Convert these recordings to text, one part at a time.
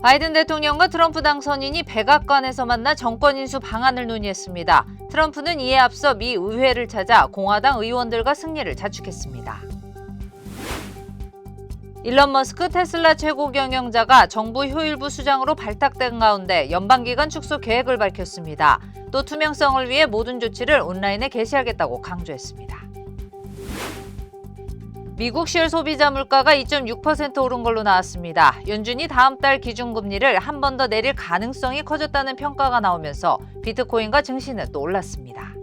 바이든 대통령과 트럼프 당선인이 백악관에서 만나 정권 인수 방안을 논의했습니다. 트럼프는 이에 앞서 미 의회를 찾아 공화당 의원들과 승리를 자축했습니다. 일론 머스크 테슬라 최고 경영자가 정부 효율부 수장으로 발탁된 가운데 연방기관 축소 계획을 밝혔습니다. 또 투명성을 위해 모든 조치를 온라인에 게시하겠다고 강조했습니다. 미국 실 소비자 물가가 2.6% 오른 걸로 나왔습니다. 연준이 다음 달 기준금리를 한 번 더 내릴 가능성이 커졌다는 평가가 나오면서 비트코인과 증시는 또 올랐습니다.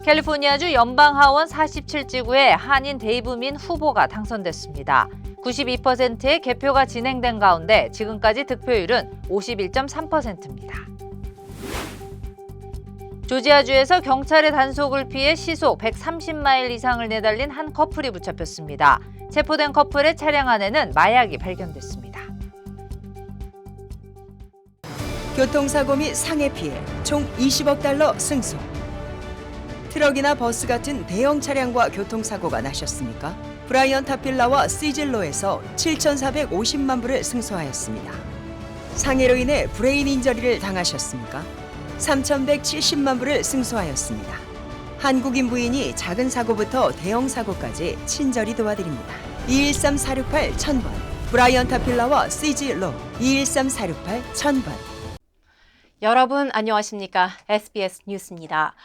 캘리포니아주 연방하원 47지구에 한인 데이브민 후보가 당선됐습니다. 92%의 개표가 진행된 가운데 지금까지 득표율은 51.3%입니다. 조지아주에서 경찰의 단속을 피해 시속 130마일 이상을 내달린 한 커플이 붙잡혔습니다. 체포된 커플의 차량 안에는 마약이 발견됐습니다. 교통사고 및 상해 피해 총 20억 달러 승소. 트럭이나 버스 같은 대형 차량과 교통사고가 나셨습니까? 브라이언 타필라와 시즐로에서 7,450만 불을 승소하였습니다. 상해로 인해 브레인 인저리를 당하셨습니까? 3,170만 불을 승소하였습니다. 한국인 부인이 작은 사고부터 대형 사고까지 친절히 도와드립니다. 213-468-1000번 브라이언 타필라와 시즐로 213-468-1000번. 여러분 안녕하십니까? SBS 뉴스입니다.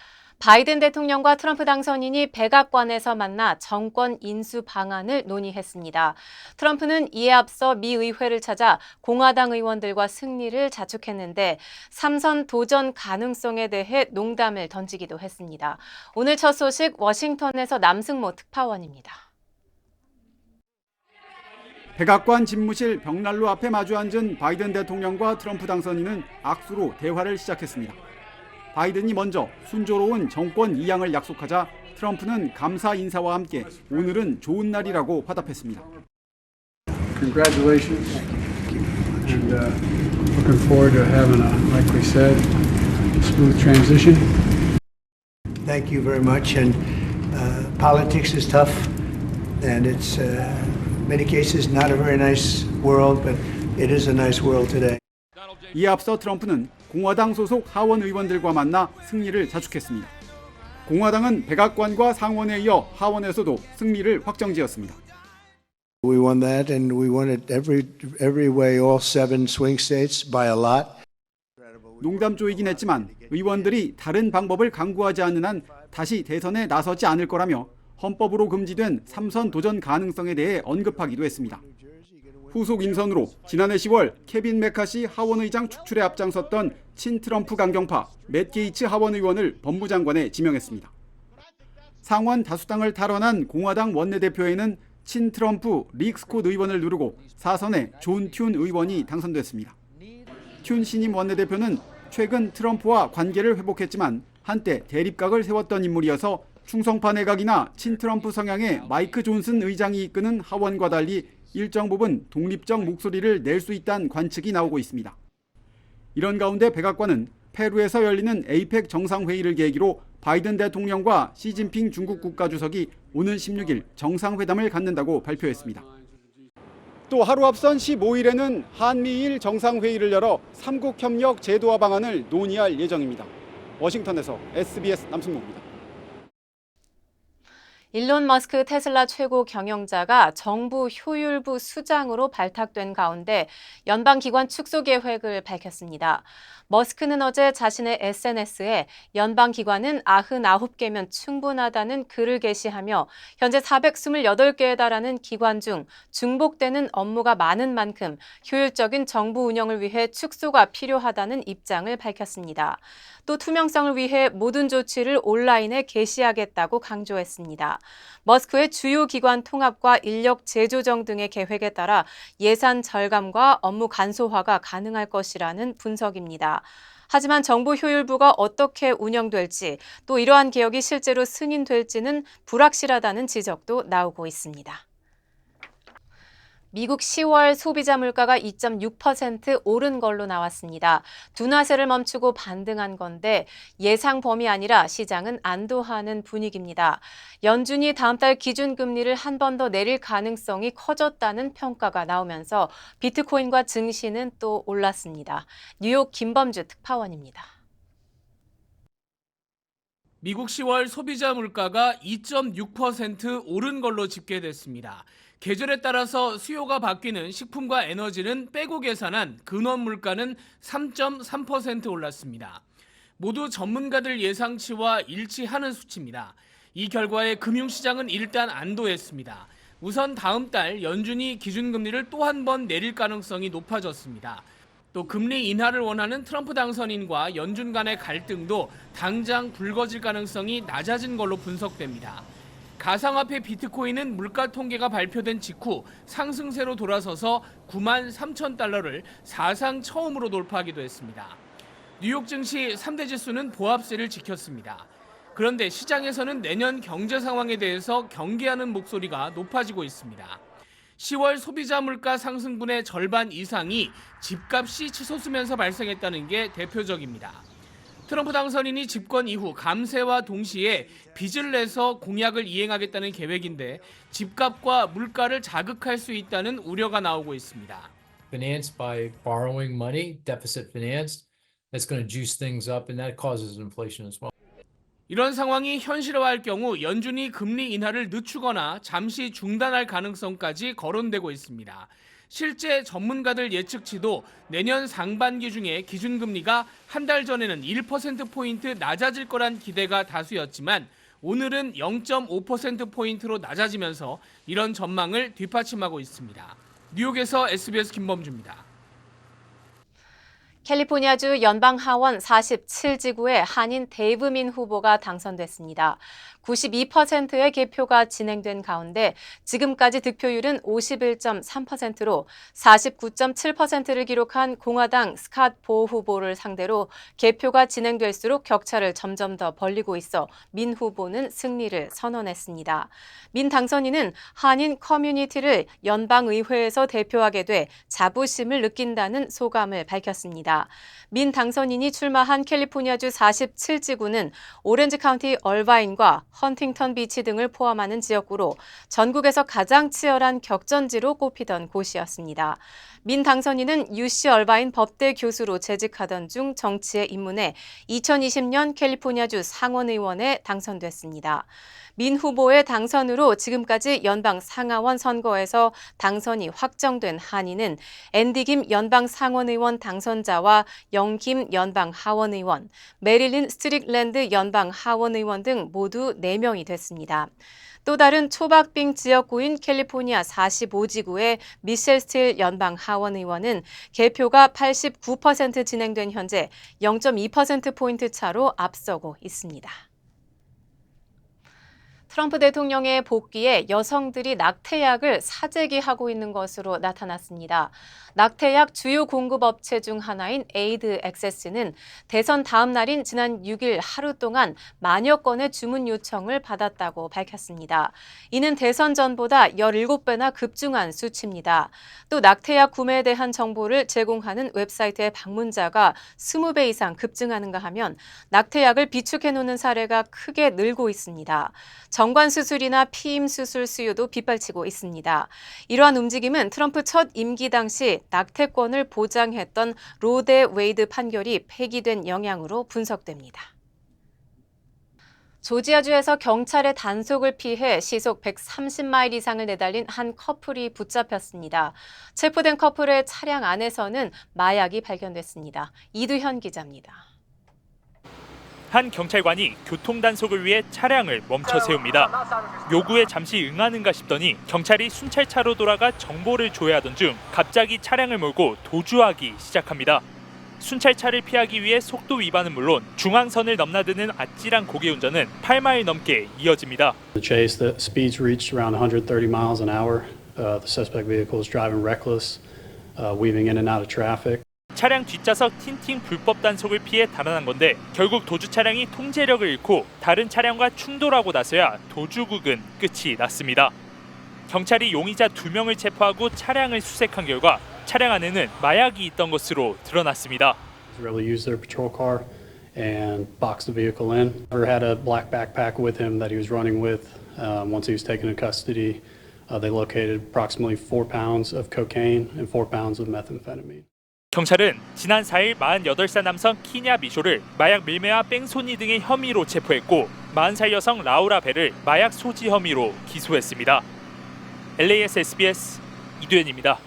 바이든 대통령과 트럼프 당선인이 백악관에서 만나 정권 인수 방안을 논의했습니다. 트럼프는 이에 앞서 미 의회를 찾아 공화당 의원들과 승리를 자축했는데 3선 도전 가능성에 대해 농담을 던지기도 했습니다. 오늘 첫 소식 워싱턴에서 남승모 특파원입니다. 백악관 집무실 벽난로 앞에 마주 앉은 바이든 대통령과 트럼프 당선인은 악수로 대화를 시작했습니다. 바이든이 먼저 순조로운 정권 이양을 약속하자 트럼프는 감사 인사와 함께 오늘은 좋은 날이라고 화답했습니다. Congratulations, and looking forward to having a, like we said, smooth transition. Thank you very much. And politics is tough, and it's many cases not a very nice world, but it is a nice world today. 이에 앞서 트럼프는 공화당 소속 하원 의원들과 만나 승리를 자축했습니다. 공화당은 백악관과 상원에 이어 하원에서도 승리를 확정지었습니다. We won that, and we won it every way, all 7 swing states by a lot. 농담조이긴 했지만 의원들이 다른 방법을 강구하지 않는 한 다시 대선에 나서지 않을 거라며 헌법으로 금지된 3선 도전 가능성에 대해 언급하기도 했습니다. 후속 인선으로 지난해 10월 케빈 메카시 하원의장 축출에 앞장섰던 친트럼프 강경파 맷 게이츠 하원 의원을 법무장관에 지명했습니다. 상원 다수당을 탈환한 공화당 원내대표에는 친트럼프 릭 스콧 의원을 누르고 4선에 존 튠 의원이 당선됐습니다. 튠 신임 원내대표는 최근 트럼프와 관계를 회복했지만 한때 대립각을 세웠던 인물이어서 충성파 내각이나 친트럼프 성향의 마이크 존슨 의장이 이끄는 하원과 달리 일정 부분 독립적 목소리를 낼 수 있다는 관측이 나오고 있습니다. 이런 가운데 백악관은 페루에서 열리는 에이펙 정상회의를 계기로 바이든 대통령과 시진핑 중국 국가주석이 오는 16일 정상회담을 갖는다고 발표했습니다. 또 하루 앞선 15일에는 한미일 정상회의를 열어 3국 협력 제도화 방안을 논의할 예정입니다. 워싱턴에서 SBS 남승모입니다. 일론 머스크 테슬라 최고 경영자가 정부 효율부 수장으로 발탁된 가운데 연방기관 축소 계획을 밝혔습니다. 머스크는 어제 자신의 SNS에 연방기관은 99개면 충분하다는 글을 게시하며 현재 428개에 달하는 기관 중 중복되는 업무가 많은 만큼 효율적인 정부 운영을 위해 축소가 필요하다는 입장을 밝혔습니다. 또 투명성을 위해 모든 조치를 온라인에 게시하겠다고 강조했습니다. 머스크의 주요 기관 통합과 인력 재조정 등의 계획에 따라 예산 절감과 업무 간소화가 가능할 것이라는 분석입니다. 하지만 정부 효율부가 어떻게 운영될지 또 이러한 개혁이 실제로 승인될지는 불확실하다는 지적도 나오고 있습니다. 미국 10월 소비자 물가가 2.6% 오른 걸로 나왔습니다. 둔화세를 멈추고 반등한 건데 예상 범위 아니라 시장은 안도하는 분위기입니다. 연준이 다음 달 기준금리를 한 번 더 내릴 가능성이 커졌다는 평가가 나오면서 비트코인과 증시는 또 올랐습니다. 뉴욕 김범주 특파원입니다. 미국 10월 소비자 물가가 2.6% 오른 걸로 집계됐습니다. 계절에 따라서 수요가 바뀌는 식품과 에너지는 빼고 계산한 근원 물가는 3.3% 올랐습니다. 모두 전문가들 예상치와 일치하는 수치입니다. 이 결과에 금융시장은 일단 안도했습니다. 우선 다음 달 연준이 기준금리를 또 한 번 내릴 가능성이 높아졌습니다. 또 금리 인하를 원하는 트럼프 당선인과 연준 간의 갈등도 당장 불거질 가능성이 낮아진 걸로 분석됩니다. 가상화폐 비트코인은 물가 통계가 발표된 직후 상승세로 돌아서서 93,000달러를 사상 처음으로 돌파하기도 했습니다. 뉴욕 증시 3대 지수는 보합세를 지켰습니다. 그런데 시장에서는 내년 경제 상황에 대해서 경계하는 목소리가 높아지고 있습니다. 10월 소비자 물가 상승분의 절반 이상이 집값이 치솟으면서 발생했다는 게 대표적입니다. 트럼프 당선인이 집권 이후 감세와 동시에 빚을 내서 공약을 이행하겠다는 계획인데 집값과 물가를 자극할 수 있다는 우려가 나오고 있습니다. Financed by borrowing money, deficit financed, that's going to juice things up and that causes inflation as well. 이런 상황이 현실화할 경우 연준이 금리 인하를 늦추거나 잠시 중단할 가능성까지 거론되고 있습니다. 실제 전문가들 예측치도 내년 상반기 중에 기준금리가 한 달 전에는 1%포인트 낮아질 거란 기대가 다수였지만 오늘은 0.5%포인트로 낮아지면서 이런 전망을 뒷받침하고 있습니다. 뉴욕에서 SBS 김범주입니다. 캘리포니아주 연방하원 47지구에 한인 데이브민 후보가 당선됐습니다. 92%의 개표가 진행된 가운데 지금까지 득표율은 51.3%로 49.7%를 기록한 공화당 스캇 보 후보를 상대로 개표가 진행될수록 격차를 점점 더 벌리고 있어 민 후보는 승리를 선언했습니다. 민 당선인은 한인 커뮤니티를 연방의회에서 대표하게 돼 자부심을 느낀다는 소감을 밝혔습니다. 민 당선인이 출마한 캘리포니아주 47지구는 오렌지 카운티 얼바인과 헌팅턴 비치 등을 포함하는 지역구로 전국에서 가장 치열한 격전지로 꼽히던 곳이었습니다. 민 당선인은 UC 얼바인 법대 교수로 재직하던 중 정치에 입문해 2020년 캘리포니아주 상원의원에 당선됐습니다. 민 후보의 당선으로 지금까지 연방 상하원 선거에서 당선이 확정된 한인은 앤디 김 연방 상원의원 당선자와 영 김 연방 하원의원, 메릴린 스트릭랜드 연방 하원의원 등 모두 4명이 됐습니다. 또 다른 초박빙 지역구인 캘리포니아 45지구의 미셸 스틸 연방 하원의원은 개표가 89% 진행된 현재 0.2%포인트 차로 앞서고 있습니다. 트럼프 대통령의 복귀에 여성들이 낙태약을 사재기하고 있는 것으로 나타났습니다. 낙태약 주요 공급업체 중 하나인 에이드 액세스는 대선 다음 날인 지난 6일 하루 동안 만여 건의 주문 요청을 받았다고 밝혔습니다. 이는 대선 전보다 17배나 급증한 수치입니다. 또 낙태약 구매에 대한 정보를 제공하는 웹사이트의 방문자가 20배 이상 급증하는가 하면 낙태약을 비축해 놓는 사례가 크게 늘고 있습니다. 정관 수술이나 피임 수술 수요도 빗발치고 있습니다. 이러한 움직임은 트럼프 첫 임기 당시 낙태권을 보장했던 로 대 웨이드 판결이 폐기된 영향으로 분석됩니다. 조지아주에서 경찰의 단속을 피해 시속 130마일 이상을 내달린 한 커플이 붙잡혔습니다. 체포된 커플의 차량 안에서는 마약이 발견됐습니다. 이두현 기자입니다. 한 경찰관이 교통단속을 위해 차량을 멈춰 세웁니다. 요구에 잠시 응하는가 싶더니 경찰이 순찰차로 돌아가 정보를 조회하던 중 갑자기 차량을 몰고 도주하기 시작합니다. 순찰차를 피하기 위해 속도 위반은 물론 중앙선을 넘나드는 아찔한 고개운전은 8마일 넘게 이어집니다. The chase, the speeds reached around 130 miles an hour. The suspect vehicle is driving reckless, weaving in and out of traffic. 차량 뒷좌석 틴팅 불법 단속을 피해 달아난 건데 결국 도주 차량이 통제력을 잃고 다른 차량과 충돌하고 나서야 도주국은 끝이 났습니다. 경찰이 용의자 2명을 체포하고 차량을 수색한 결과 차량 안에는 마약이 있던 것으로 드러났습니다. They were able to use their patrol car and box the vehicle in. He had a black backpack with him that he was running with. Once he was taken into custody, they located approximately 4 pounds of cocaine and 4 pounds of methamphetamine. 경찰은 지난 4일 48살 남성 키냐 미쇼를 마약 밀매와 뺑소니 등의 혐의로 체포했고 40살 여성 라우라 벨을 마약 소지 혐의로 기소했습니다. LAS SBS 이두현입니다.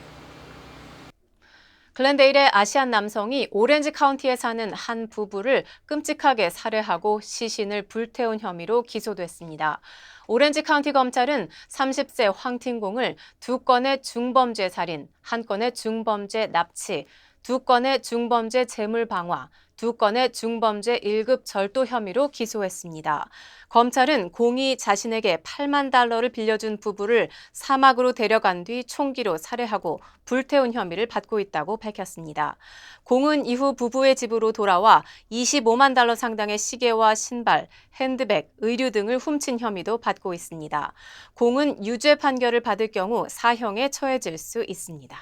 글렌데일의 아시안 남성이 오렌지 카운티에 사는 한 부부를 끔찍하게 살해하고 시신을 불태운 혐의로 기소됐습니다. 오렌지 카운티 검찰은 30세 황팅공을 2건의 중범죄 살인, 1건의 중범죄 납치, 2건의 중범죄 재물방화, 2건의 중범죄 1급 절도 혐의로 기소했습니다. 검찰은 공이 자신에게 $80,000를 빌려준 부부를 사막으로 데려간 뒤 총기로 살해하고 불태운 혐의를 받고 있다고 밝혔습니다. 공은 이후 부부의 집으로 돌아와 $250,000 상당의 시계와 신발, 핸드백, 의류 등을 훔친 혐의도 받고 있습니다. 공은 유죄 판결을 받을 경우 사형에 처해질 수 있습니다.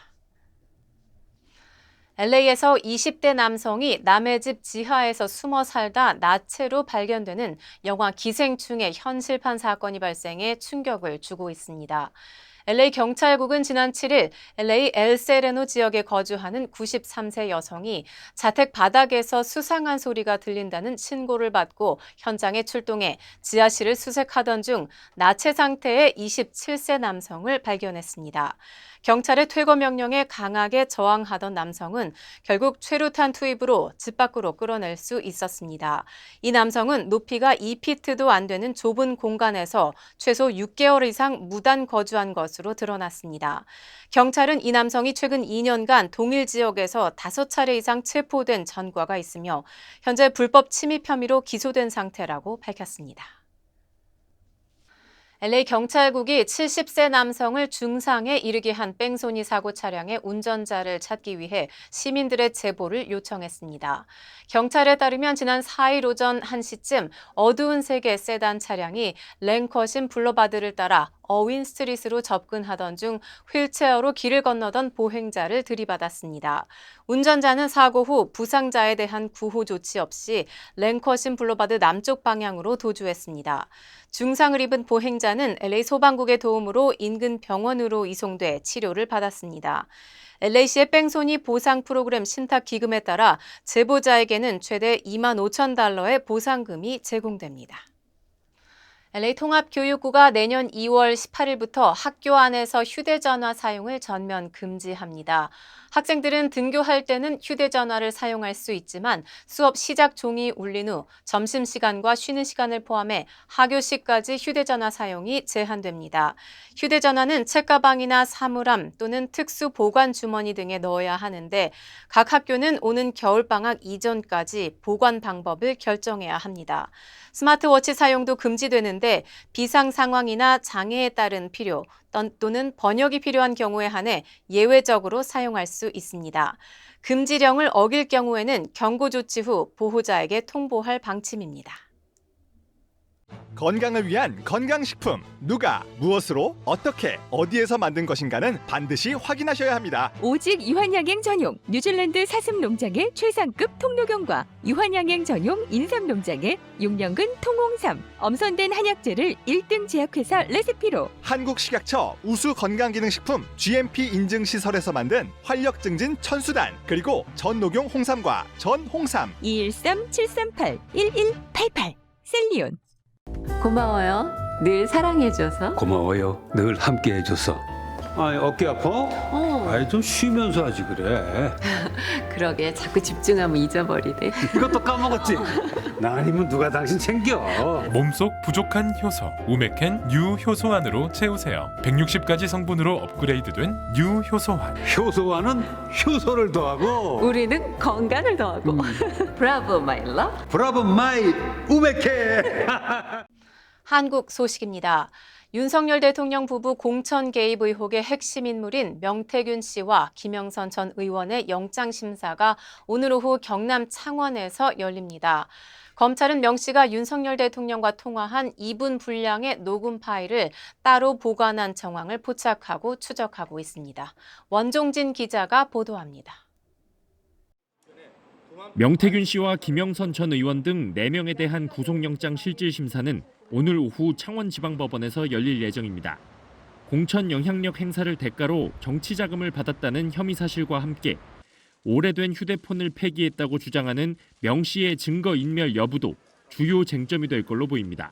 LA에서 20대 남성이 남의 집 지하에서 숨어 살다 나체로 발견되는 영화 기생충의 현실판 사건이 발생해 충격을 주고 있습니다. LA 경찰국은 지난 7일 LA 엘세레노 지역에 거주하는 93세 여성이 자택 바닥에서 수상한 소리가 들린다는 신고를 받고 현장에 출동해 지하실을 수색하던 중 나체 상태의 27세 남성을 발견했습니다. 경찰의 퇴거 명령에 강하게 저항하던 남성은 결국 최루탄 투입으로 집 밖으로 끌어낼 수 있었습니다. 이 남성은 높이가 2피트도 안 되는 좁은 공간에서 최소 6개월 이상 무단 거주한 것으로 드러났습니다. 경찰은 이 남성이 최근 2년간 동일 지역에서 5차례 이상 체포된 전과가 있으며 현재 불법 침입 혐의로 기소된 상태라고 밝혔습니다. LA 경찰국이 70세 남성을 중상에 이르게 한 뺑소니 사고 차량의 운전자를 찾기 위해 시민들의 제보를 요청했습니다. 경찰에 따르면 지난 4일 오전 1시쯤 어두운 색의 세단 차량이 랭커신 블러바드를 따라 어윈 스트리트로 접근하던 중 휠체어로 길을 건너던 보행자를 들이받았습니다. 운전자는 사고 후 부상자에 대한 구호 조치 없이 랭커신 블러바드 남쪽 방향으로 도주했습니다. 중상을 입은 보행자는 LA 소방국의 도움으로 인근 병원으로 이송돼 치료를 받았습니다. LA시의 뺑소니 보상 프로그램 신탁 기금에 따라 제보자에게는 최대 $25,000의 보상금이 제공됩니다. LA 통합교육부가 내년 2월 18일부터 학교 안에서 휴대전화 사용을 전면 금지합니다. 학생들은 등교할 때는 휴대전화를 사용할 수 있지만 수업 시작 종이 울린 후 점심시간과 쉬는 시간을 포함해 하교시까지 휴대전화 사용이 제한됩니다. 휴대전화는 책가방이나 사물함 또는 특수 보관 주머니 등에 넣어야 하는데 각 학교는 오는 겨울방학 이전까지 보관 방법을 결정해야 합니다. 스마트워치 사용도 금지되는데 비상 상황이나 장애에 따른 필요 또는 번역이 필요한 경우에 한해 예외적으로 사용할 수 있습니다. 금지령을 어길 경우에는 경고 조치 후 보호자에게 통보할 방침입니다. 건강을 위한 건강식품, 누가, 무엇으로, 어떻게, 어디에서 만든 것인가는 반드시 확인하셔야 합니다. 오직 유한양행 전용 뉴질랜드 사슴농장의 최상급 통로경과 유한양행 전용 인삼농장의 6년근 통홍삼, 엄선된 한약재를 1등 제약회사 레시피로 한국식약처 우수 건강기능식품 GMP 인증 시설에서 만든 활력 증진 천수단, 그리고 전녹용 홍삼과 전홍삼 213-738-1188 셀리온. 고마워요. 늘 사랑해줘서. 고마워요. 늘 함께해줘서. 어깨 아파? 좀 쉬면서 하지 그래. 그러게 자꾸 집중하면 잊어버리네. 이것도 까먹었지? 나 아니면 누가 당신 챙겨. 몸속 부족한 효소 우메켄 뉴 효소환으로 채우세요. 160가지 성분으로 업그레이드된 뉴 효소환. 효소환은 효소를 더하고 우리는 건강을 더하고. 브라보 마이 러브. 브라보 마이 우메켄. 한국 소식입니다. 윤석열 대통령 부부 공천 개입 의혹의 핵심 인물인 명태균 씨와 김영선 전 의원의 영장심사가 오늘 오후 경남 창원에서 열립니다. 검찰은 명 씨가 윤석열 대통령과 통화한 2분 분량의 녹음 파일을 따로 보관한 정황을 포착하고 추적하고 있습니다. 원종진 기자가 보도합니다. 명태균 씨와 김영선 전 의원 등 4명에 대한 구속영장 실질심사는 오늘 오후 창원지방법원에서 열릴 예정입니다. 공천 영향력 행사를 대가로 정치 자금을 받았다는 혐의 사실과 함께 오래된 휴대폰을 폐기했다고 주장하는 명 씨의 증거인멸 여부도 주요 쟁점이 될 걸로 보입니다.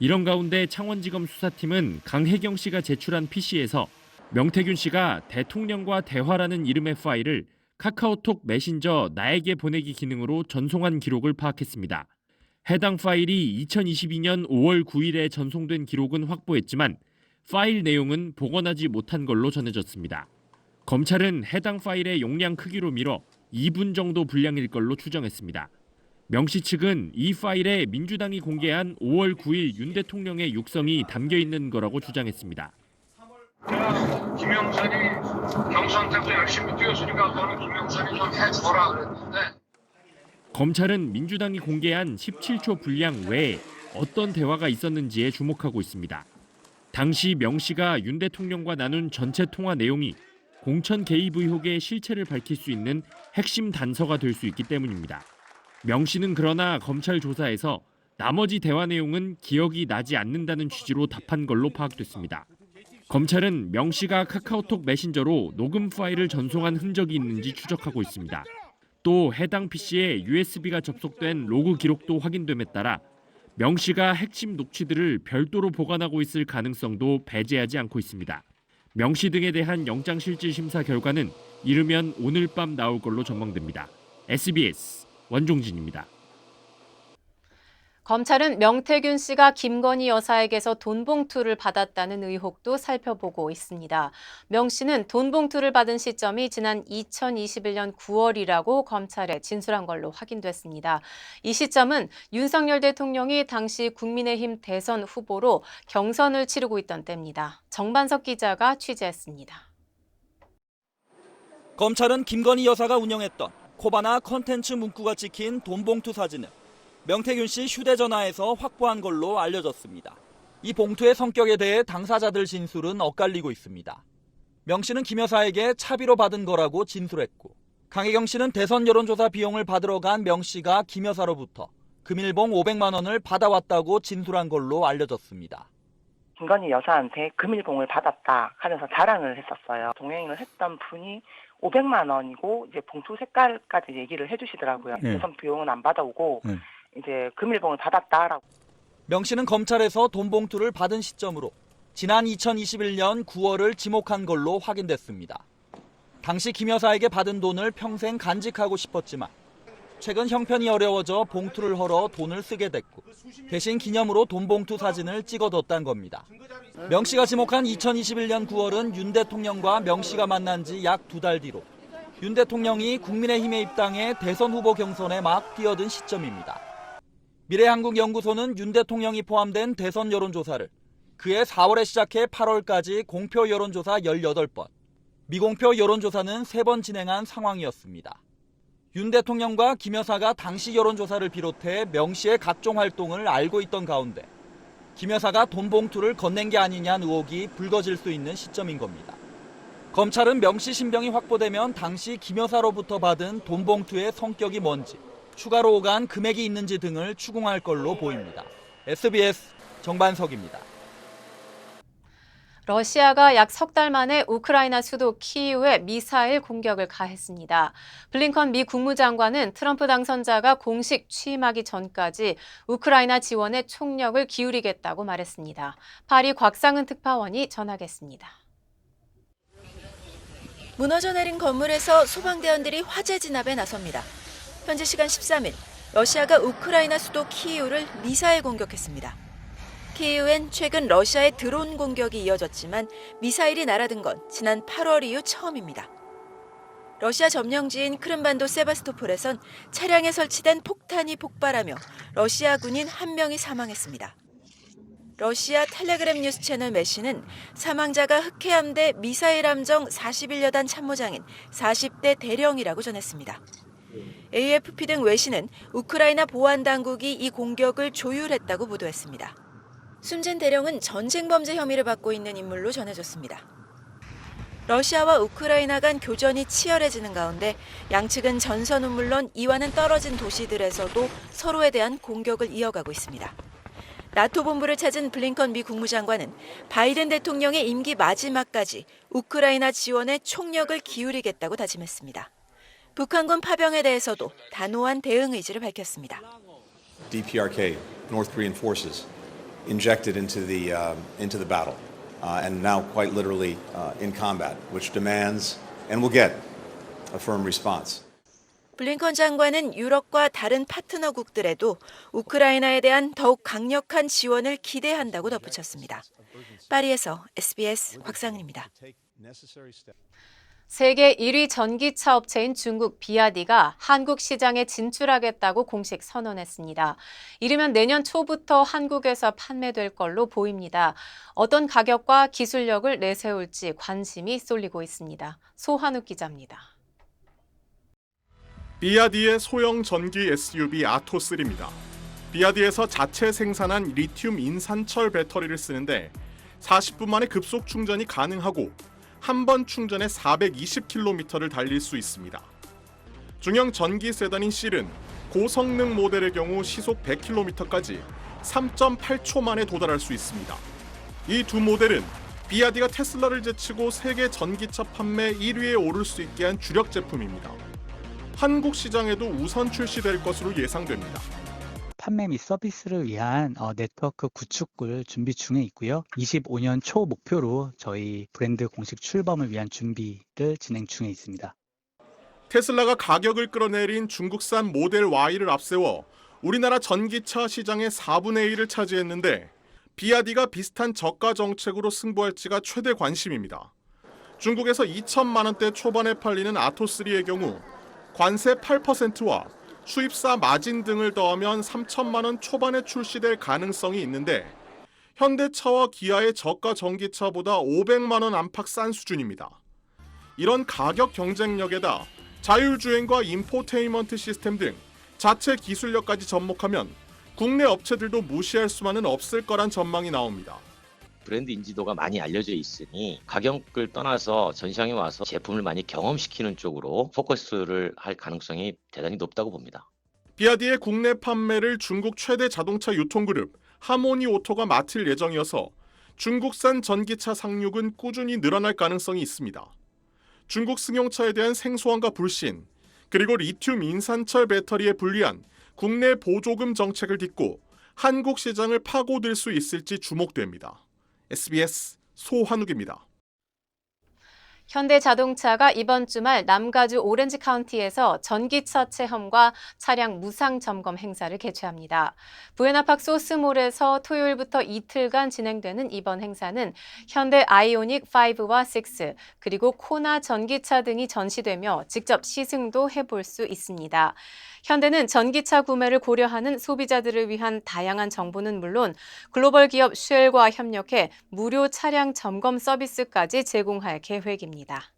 이런 가운데 창원지검 수사팀은 강혜경 씨가 제출한 PC에서 명태균 씨가 대통령과 대화라는 이름의 파일을 카카오톡 메신저 나에게 보내기 기능으로 전송한 기록을 파악했습니다. 해당 파일이 2022년 5월 9일에 전송된 기록은 확보했지만 파일 내용은 복원하지 못한 걸로 전해졌습니다. 검찰은 해당 파일의 용량 크기로 미뤄 2분 정도 분량일 걸로 추정했습니다. 명 씨 측은 이 파일에 민주당이 공개한 5월 9일 윤 대통령의 육성이 담겨 있는 거라고 주장했습니다. 김영선이 경선때도 열심히 뛰었으니까 너는 김영선이 좀 해줘라 그랬는데 검찰은 민주당이 공개한 17초 분량 외에 어떤 대화가 있었는지에 주목하고 있습니다. 당시 명 씨가 윤 대통령과 나눈 전체 통화 내용이 공천 개입 의혹의 실체를 밝힐 수 있는 핵심 단서가 될 수 있기 때문입니다. 명 씨는 그러나 검찰 조사에서 나머지 대화 내용은 기억이 나지 않는다는 취지로 답한 걸로 파악됐습니다. 검찰은 명 씨가 카카오톡 메신저로 녹음 파일을 전송한 흔적이 있는지 추적하고 있습니다. 또 해당 PC에 USB가 접속된 로그 기록도 확인됨에 따라 명 씨가 핵심 녹취들을 별도로 보관하고 있을 가능성도 배제하지 않고 있습니다. 명 씨 등에 대한 영장실질심사 결과는 이르면 오늘 밤 나올 걸로 전망됩니다. SBS 원종진입니다. 검찰은 명태균 씨가 김건희 여사에게서 돈 봉투를 받았다는 의혹도 살펴보고 있습니다. 명 씨는 돈 봉투를 받은 시점이 지난 2021년 9월이라고 검찰에 진술한 걸로 확인됐습니다. 이 시점은 윤석열 대통령이 당시 국민의힘 대선 후보로 경선을 치르고 있던 때입니다. 정반석 기자가 취재했습니다. 검찰은 김건희 여사가 운영했던 코바나 컨텐츠 문구가 찍힌 돈 봉투 사진을 명태균 씨 휴대전화에서 확보한 걸로 알려졌습니다. 이 봉투의 성격에 대해 당사자들 진술은 엇갈리고 있습니다. 명 씨는 김 여사에게 차비로 받은 거라고 진술했고, 강혜경 씨는 대선 여론조사 비용을 받으러 간 명 씨가 김 여사로부터 금일봉 500만 원을 받아왔다고 진술한 걸로 알려졌습니다. 김건희 여사한테 금일봉을 받았다 하면서 자랑을 했었어요. 동행을 했던 분이 500만 원이고 이제 봉투 색깔까지 얘기를 해주시더라고요. 대선 비용은 안 받아오고 이제 금일봉을 받았다라고. 명 씨는 검찰에서 돈 봉투를 받은 시점으로 지난 2021년 9월을 지목한 걸로 확인됐습니다. 당시 김 여사에게 받은 돈을 평생 간직하고 싶었지만 최근 형편이 어려워져 봉투를 헐어 돈을 쓰게 됐고 대신 기념으로 돈 봉투 사진을 찍어뒀단 겁니다. 명 씨가 지목한 2021년 9월은 윤 대통령과 명 씨가 만난 지 약 2달 뒤로 윤 대통령이 국민의힘에 입당해 대선 후보 경선에 막 뛰어든 시점입니다. 미래한국연구소는 윤 대통령이 포함된 대선 여론조사를 그해 4월에 시작해 8월까지 공표 여론조사 18번, 미공표 여론조사는 3번 진행한 상황이었습니다. 윤 대통령과 김 여사가 당시 여론조사를 비롯해 명 씨의 각종 활동을 알고 있던 가운데 김 여사가 돈 봉투를 건넨 게 아니냐는 의혹이 불거질 수 있는 시점인 겁니다. 검찰은 명 씨 신병이 확보되면 당시 김 여사로부터 받은 돈 봉투의 성격이 뭔지, 추가로 오간 금액이 있는지 등을 추궁할 걸로 보입니다. SBS 정반석입니다. 러시아가 약 석 달 만에 우크라이나 수도 키이우에 미사일 공격을 가했습니다. 블링컨 미 국무장관은 트럼프 당선자가 공식 취임하기 전까지 우크라이나 지원에 총력을 기울이겠다고 말했습니다. 파리 곽상은 특파원이 전하겠습니다. 무너져 내린 건물에서 소방대원들이 화재 진압에 나섭니다. 현지 시간 13일, 러시아가 우크라이나 수도 키이우를 미사일 공격했습니다. 키이우엔 최근 러시아의 드론 공격이 이어졌지만 미사일이 날아든 건 지난 8월 이후 처음입니다. 러시아 점령지인 크림반도 세바스토폴에선 차량에 설치된 폭탄이 폭발하며 러시아 군인 1명이 사망했습니다. 러시아 텔레그램 뉴스 채널 메시는 사망자가 흑해함대 미사일 함정 41여단 참모장인 40대 대령이라고 전했습니다. AFP 등 외신은 우크라이나 보안 당국이 이 공격을 조율했다고 보도했습니다. 숨진 대령은 전쟁 범죄 혐의를 받고 있는 인물로 전해졌습니다. 러시아와 우크라이나 간 교전이 치열해지는 가운데 양측은 전선은 물론 이와는 떨어진 도시들에서도 서로에 대한 공격을 이어가고 있습니다. 나토 본부를 찾은 블링컨 미 국무장관은 바이든 대통령의 임기 마지막까지 우크라이나 지원에 총력을 기울이겠다고 다짐했습니다. 북한군 파병에 대해서도 단호한 대응 의지를 밝혔습니다. DPRK, North Korean forces, injected into the battle, and now quite literally in combat, which demands and will get a firm response. 블링컨 장관은 유럽과 다른 파트너국들에도 우크라이나에 대한 더욱 강력한 지원을 기대한다고 덧붙였습니다. 파리에서 SBS 곽상은입니다. 세계 1위 전기차 업체인 중국 비아디가 한국 시장에 진출하겠다고 공식 선언했습니다. 이르면 내년 초부터 한국에서 판매될 걸로 보입니다. 어떤 가격과 기술력을 내세울지 관심이 쏠리고 있습니다. 소한욱 기자입니다. 비아디의 소형 전기 SUV 아토3입니다. 비아디에서 자체 생산한 리튬 인산철 배터리를 쓰는데 40분 만에 급속 충전이 가능하고 한 번 충전에 420km를 달릴 수 있습니다. 중형 전기 세단인 실은 고성능 모델의 경우 시속 100km까지 3.8초 만에 도달할 수 있습니다. 이 두 모델은 비아디가 테슬라를 제치고 세계 전기차 판매 1위에 오를 수 있게 한 주력 제품입니다. 한국 시장에도 우선 출시될 것으로 예상됩니다. 판매 및 서비스를 위한 네트워크 구축을 준비 중에 있고요. 25년 초 목표로 저희 브랜드 공식 출범을 위한 준비를 진행 중에 있습니다. 테슬라가 가격을 끌어내린 중국산 모델 Y를 앞세워 우리나라 전기차 시장의 4분의 1을 차지했는데 비아디가 비슷한 저가 정책으로 승부할지가 최대 관심입니다. 중국에서 2천만 원대 초반에 팔리는 아토3의 경우 관세 8%와 수입사 마진 등을 더하면 3천만 원 초반에 출시될 가능성이 있는데 현대차와 기아의 저가 전기차보다 500만 원 안팎 싼 수준입니다. 이런 가격 경쟁력에다 자율주행과 인포테인먼트 시스템 등 자체 기술력까지 접목하면 국내 업체들도 무시할 수만은 없을 거란 전망이 나옵니다. 브랜드 인지도가 많이 알려져 있으니 가격을 떠나서 전시장에 와서 제품을 많이 경험시키는 쪽으로 포커스를 할 가능성이 대단히 높다고 봅니다. 비아디의 국내 판매를 중국 최대 자동차 유통그룹 하모니 오토가 맡을 예정이어서 중국산 전기차 상륙은 꾸준히 늘어날 가능성이 있습니다. 중국 승용차에 대한 생소함과 불신, 그리고 리튬 인산철 배터리에 불리한 국내 보조금 정책을 딛고 한국 시장을 파고들 수 있을지 주목됩니다. SBS 소한욱입니다. 현대자동차가 이번 주말 남가주 오렌지 카운티에서 전기차 체험과 차량 무상 점검 행사를 개최합니다. 부에나팍 소스몰에서 토요일부터 이틀간 진행되는 이번 행사는 현대 아이오닉 5와 6, 그리고 코나 전기차 등이 전시되며 직접 시승도 해볼 수 있습니다. 현대는 전기차 구매를 고려하는 소비자들을 위한 다양한 정보는 물론 글로벌 기업 쉘과 협력해 무료 차량 점검 서비스까지 제공할 계획입니다.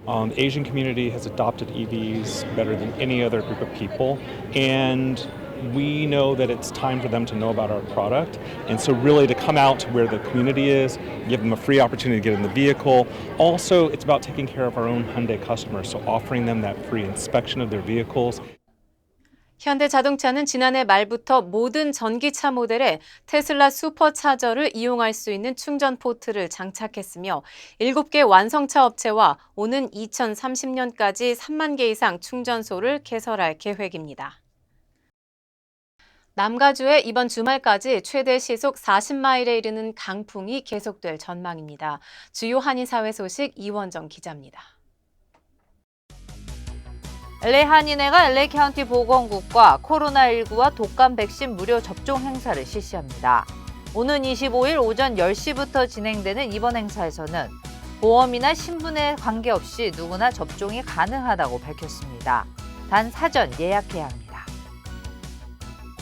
The Asian community has adopted EVs better than any other group of people, and we know that it's time for them to know about our product. And so really to come out to where the community is, give them a free opportunity to get in the vehicle. Also, it's about taking care of our own Hyundai customers, so offering them that free inspection of their vehicles. 현대자동차는 지난해 말부터 모든 전기차 모델에 테슬라 슈퍼차저를 이용할 수 있는 충전 포트를 장착했으며 7개 완성차 업체와 오는 2030년까지 3만 개 이상 충전소를 개설할 계획입니다. 남가주에 이번 주말까지 최대 시속 40마일에 이르는 강풍이 계속될 전망입니다. 주요 한인사회 소식 이원정 기자입니다. LA 한인회가 LA 카운티 보건국과 코로나19와 독감 백신 무료 접종 행사를 실시합니다. 오는 25일 오전 10시부터 진행되는 이번 행사에서는 보험이나 신분에 관계없이 누구나 접종이 가능하다고 밝혔습니다. 단 사전 예약해야 합니다.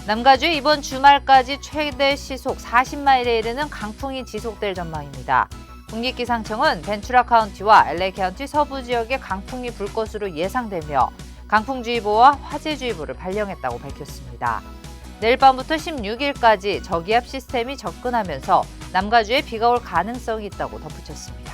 남가주에 이번 주말까지 최대 시속 40마일에 이르는 강풍이 지속될 전망입니다. 국립기상청은 벤츄라 카운티와 LA 카운티 서부 지역에 강풍이 불 것으로 예상되며 강풍주의보와 화재주의보를 발령했다고 밝혔습니다. 내일 밤부터 16일까지 저기압 시스템이 접근하면서 남가주에 비가 올 가능성이 있다고 덧붙였습니다.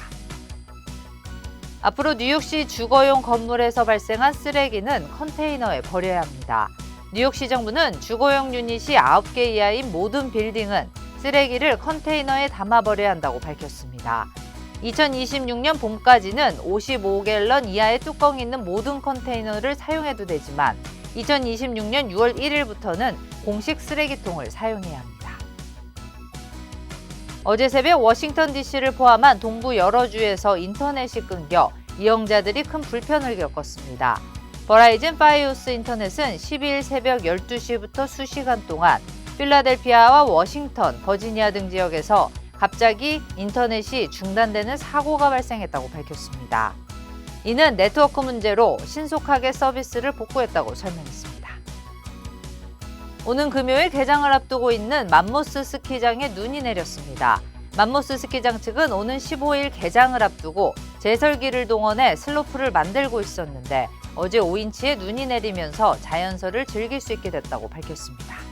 앞으로 뉴욕시 주거용 건물에서 발생한 쓰레기는 컨테이너에 버려야 합니다. 뉴욕시 정부는 주거용 유닛이 9개 이하인 모든 빌딩은 쓰레기를 컨테이너에 담아버려야 한다고 밝혔습니다. 2026년 봄까지는 55갤런 이하의 뚜껑이 있는 모든 컨테이너를 사용해도 되지만 2026년 6월 1일부터는 공식 쓰레기통을 사용해야 합니다. 어제 새벽 워싱턴 DC를 포함한 동부 여러 주에서 인터넷이 끊겨 이용자들이 큰 불편을 겪었습니다. 버라이즌 파이오스 인터넷은 12일 새벽 12시부터 수시간 동안 필라델피아와 워싱턴, 버지니아 등 지역에서 갑자기 인터넷이 중단되는 사고가 발생했다고 밝혔습니다. 이는 네트워크 문제로 신속하게 서비스를 복구했다고 설명했습니다. 오는 금요일 개장을 앞두고 있는 맘모스 스키장에 눈이 내렸습니다. 맘모스 스키장 측은 오는 15일 개장을 앞두고 제설기를 동원해 슬로프를 만들고 있었는데 어제 5인치의 눈이 내리면서 자연설을 즐길 수 있게 됐다고 밝혔습니다.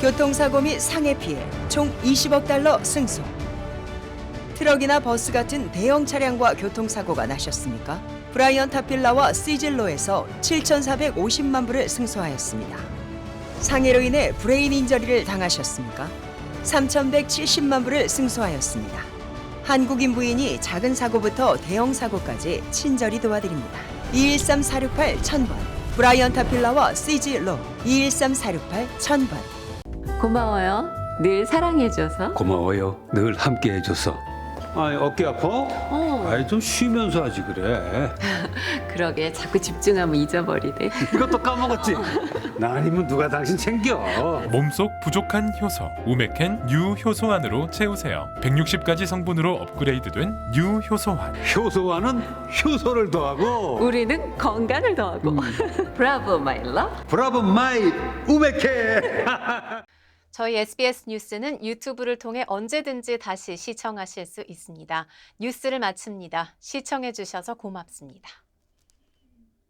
교통사고 및 상해 피해 총 20억 달러 승소. 트럭이나 버스 같은 대형 차량과 교통사고가 나셨습니까? 브라이언 타필라와 시즐로에서 7,450만 불을 승소하였습니다. 상해로 인해 브레인 인저리를 당하셨습니까? 3,170만 불을 승소하였습니다. 한국인 부인이 작은 사고부터 대형 사고까지 친절히 도와드립니다. 213-468-1000번 브라이언 타필라와 시즐로 213-468-1000번. 고마워요. 늘 사랑해줘서. 고마워요. 늘 함께해줘서. 아이, 어깨 아파? 아이, 좀 쉬면서 하지 그래. 그러게 자꾸 집중하면 잊어버리네. 이것도 까먹었지? 나 아니면 누가 당신 챙겨? 몸속 부족한 효소 우메켄 U 효소환으로 채우세요. 160가지 성분으로 업그레이드된 U 효소환. 효소환은 효소를 더하고 우리는 건강을 더하고. 브라보 마이 러브. 브라보 마이 우메켄. 저희 SBS 뉴스는 유튜브를 통해 언제든지 다시 시청하실 수 있습니다. 뉴스를 마칩니다. 시청해 주셔서 고맙습니다.